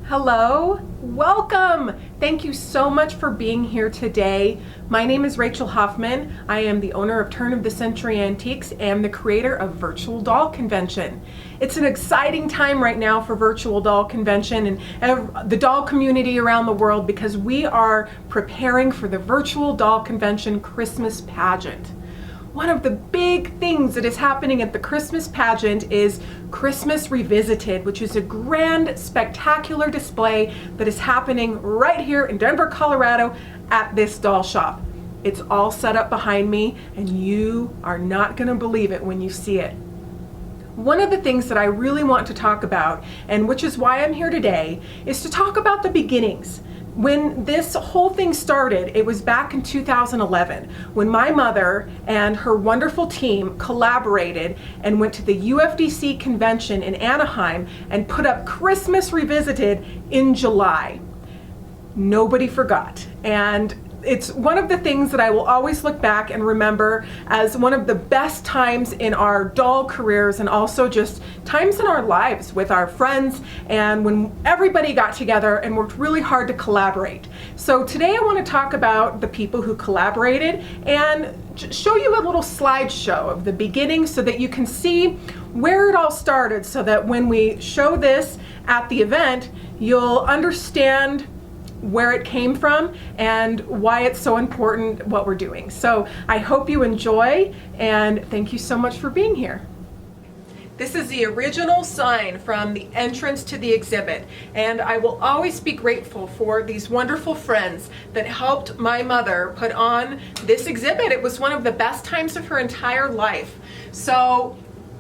Hello, welcome. Thank you so much for being here today. My name is Rachel Hoffman. I am the owner of Turn of the Century Antiques and the creator of Virtual Doll Convention. It's an exciting time right now for Virtual Doll Convention and the doll community around the world because we are preparing for the Virtual Doll Convention Christmas pageant. One of the big things that is happening at the Christmas pageant is Christmas Revisited, which is a grand, spectacular display that is happening right here in Denver, Colorado at this doll shop. It's all set up behind me and you are not going to believe it when you see it. One of the things that I really want to talk about, and which is why I'm here today, is to talk about the beginnings. When this whole thing started, it was back in 2011 when my mother and her wonderful team collaborated and went to the UFDC convention in Anaheim and put up Christmas Revisited in July. Nobody forgot. And it's one of the things that I will always look back and remember as one of the best times in our doll careers and also just times in our lives with our friends and when everybody got together and worked really hard to collaborate. So today I want to talk about the people who collaborated and show you a little slideshow of the beginning so that you can see where it all started so that when we show this at the event, you'll understand where it came from and why it's so important what we're doing. So I hope you enjoy and thank you so much for being here. This is the original sign from the entrance to the exhibit, and I will always be grateful for these wonderful friends that helped my mother put on this exhibit. It was one of the best times of her entire life. So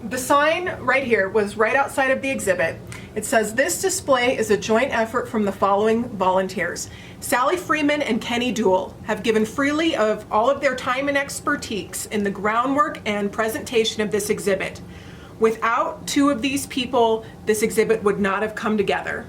the sign right here was right outside of the exhibit. It says, "This display is a joint effort from the following volunteers. Sally Freeman and Kenny Deuel have given freely of all of their time and expertise in the groundwork and presentation of this exhibit. Without two of these people, this exhibit would not have come together.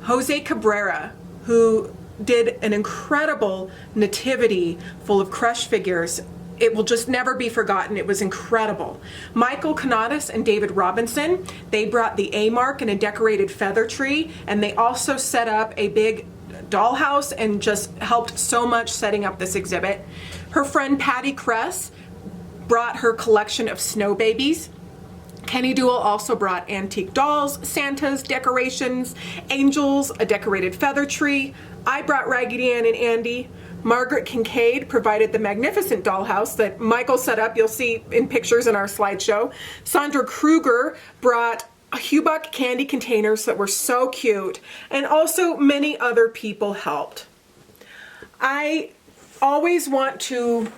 Jose Cabrera, who did an incredible nativity full of Cress figures. It will just never be forgotten. It was incredible. Michael Canadas and David Robinson, they brought the A-mark and a decorated feather tree, and they also set up a big dollhouse and just helped so much setting up this exhibit. Her friend Patty Cress brought her collection of snow babies. Kenny Deuel also brought antique dolls, Santas, decorations, angels, a decorated feather tree. I brought Raggedy Ann and Andy. Margaret Kincaid provided the magnificent dollhouse that Michael set up. You'll see in pictures in our slideshow. Sondra Krueger brought Hubuck candy containers that were so cute, and also many other people helped. I always want to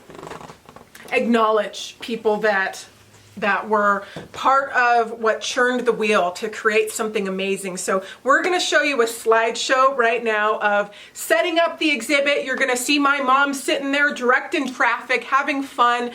acknowledge people that were part of what churned the wheel to create something amazing. So we're going to show you a slideshow right now of setting up the exhibit. You're going to see my mom sitting there directing traffic, having fun.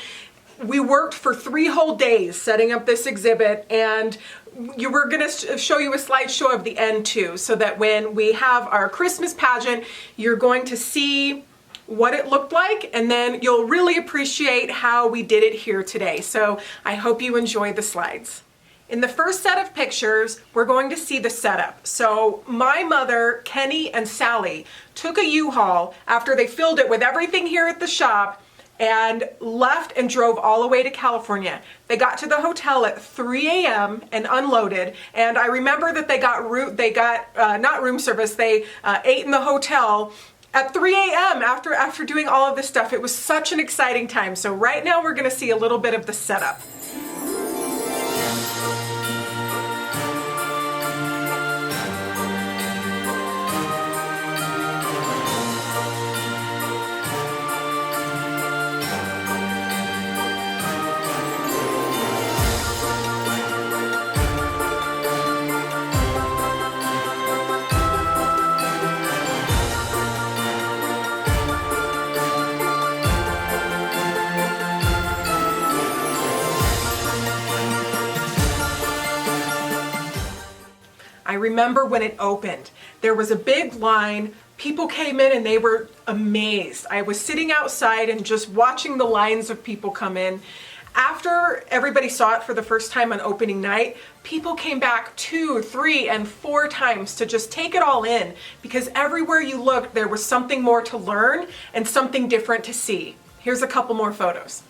We worked for 3 whole days setting up this exhibit, and we're going to show you a slideshow of the end too, so that when we have our Christmas pageant, you're going to see what it looked like, and then you'll really appreciate how we did it here today. So I hope you enjoy the slides. In the first set of pictures, we're going to see the setup. So my mother, Kenny, and Sally took a U-Haul after they filled it with everything here at the shop and left and drove all the way to California. They got to the hotel at 3 a.m. and unloaded, and I remember that they got not room service, they ate in the hotel at 3 a.m. after doing all of this stuff. It was such an exciting time. So right now we're going to see a little bit of the setup. I remember when it opened, there was a big line. People came in and they were amazed. I was sitting outside and just watching the lines of people come in. After everybody saw it for the first time on opening night, people came back 2, 3, and 4 times to just take it all in, because everywhere you looked there was something more to learn and something different to see. Here's a couple more photos.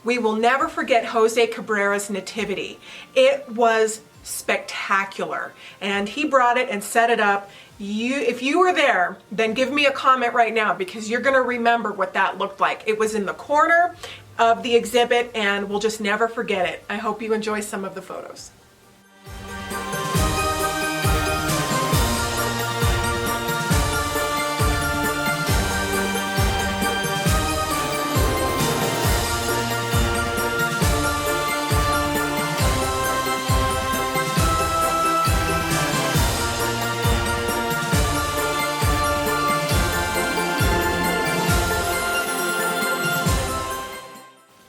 We will never forget Jose Cabrera's nativity. It was spectacular, and he brought it and set it up. If you were there, then give me a comment right now, because you're going to remember what that looked like. It was in the corner of the exhibit, and we'll just never forget it. I hope you enjoy some of the photos.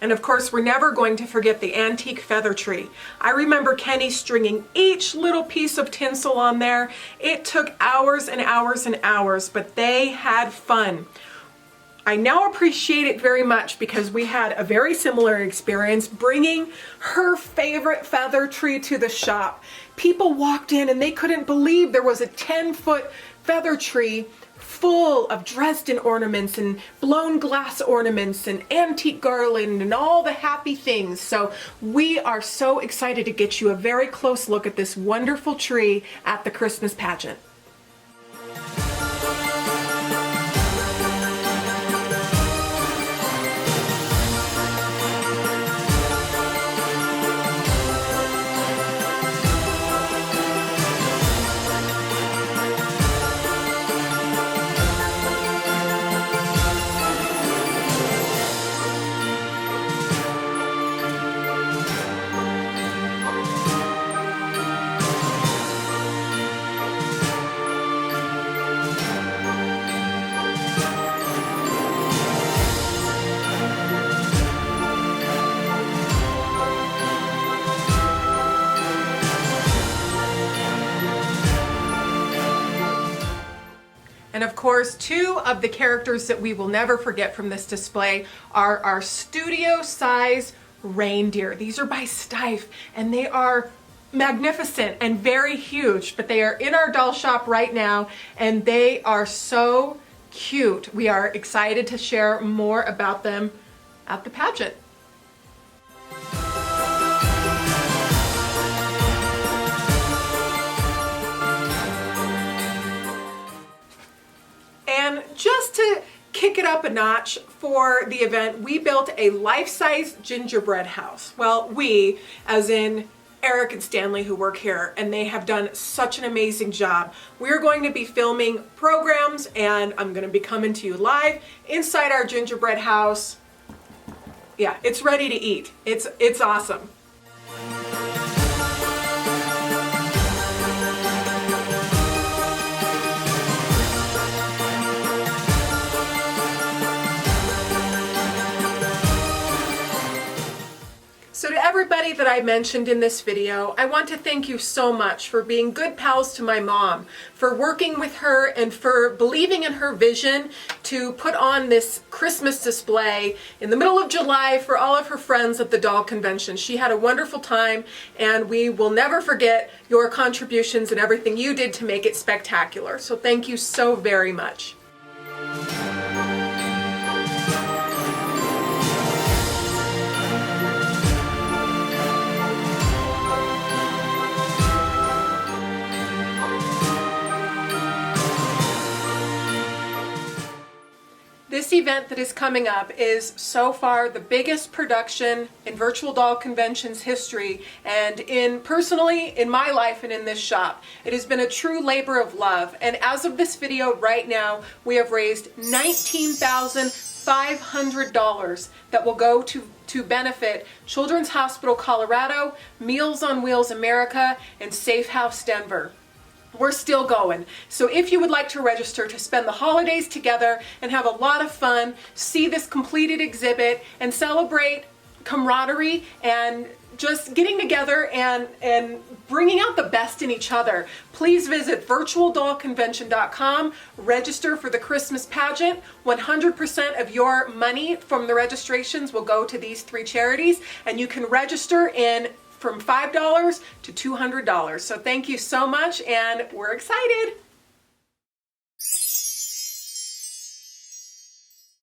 And of course, we're never going to forget the antique feather tree. I remember Kenny stringing each little piece of tinsel on there. It took hours and hours and hours, but they had fun. I now appreciate it very much, because we had a very similar experience bringing her favorite feather tree to the shop. People walked in and they couldn't believe there was a 10-foot feather tree full of Dresden ornaments and blown glass ornaments and antique garland and all the happy things. So we are so excited to get you a very close look at this wonderful tree at the Christmas pageant. And of course, 2 of the characters that we will never forget from this display are our studio-size reindeer. These are by Steiff, and they are magnificent and very huge, but they are in our doll shop right now, and they are so cute. We are excited to share more about them at the pageant. And just to kick it up a notch for the event, we built a life-size gingerbread house. Well, we, as in Eric and Stanley, who work here, and they have done such an amazing job. We're going to be filming programs, and I'm going to be coming to you live inside our gingerbread house. Yeah, it's ready to eat. It's awesome. So to everybody that I mentioned in this video, I want to thank you so much for being good pals to my mom, for working with her, and for believing in her vision to put on this Christmas display in the middle of July for all of her friends at the doll convention. She had a wonderful time, and we will never forget your contributions and everything you did to make it spectacular. So thank you so very much. This event that is coming up is so far the biggest production in Virtual Doll Convention's history, and personally in my life and in this shop. It has been a true labor of love, and as of this video right now, we have raised $19,500 that will go to benefit Children's Hospital Colorado, Meals on Wheels America, and Safe House Denver. We're still going. So if you would like to register to spend the holidays together and have a lot of fun, see this completed exhibit, and celebrate camaraderie and just getting together and bringing out the best in each other. Please visit virtualdollconvention.com, register for the Christmas pageant. 100% of your money from the registrations will go to these 3 charities, and you can register in from $5 to $200. So thank you so much, and we're excited.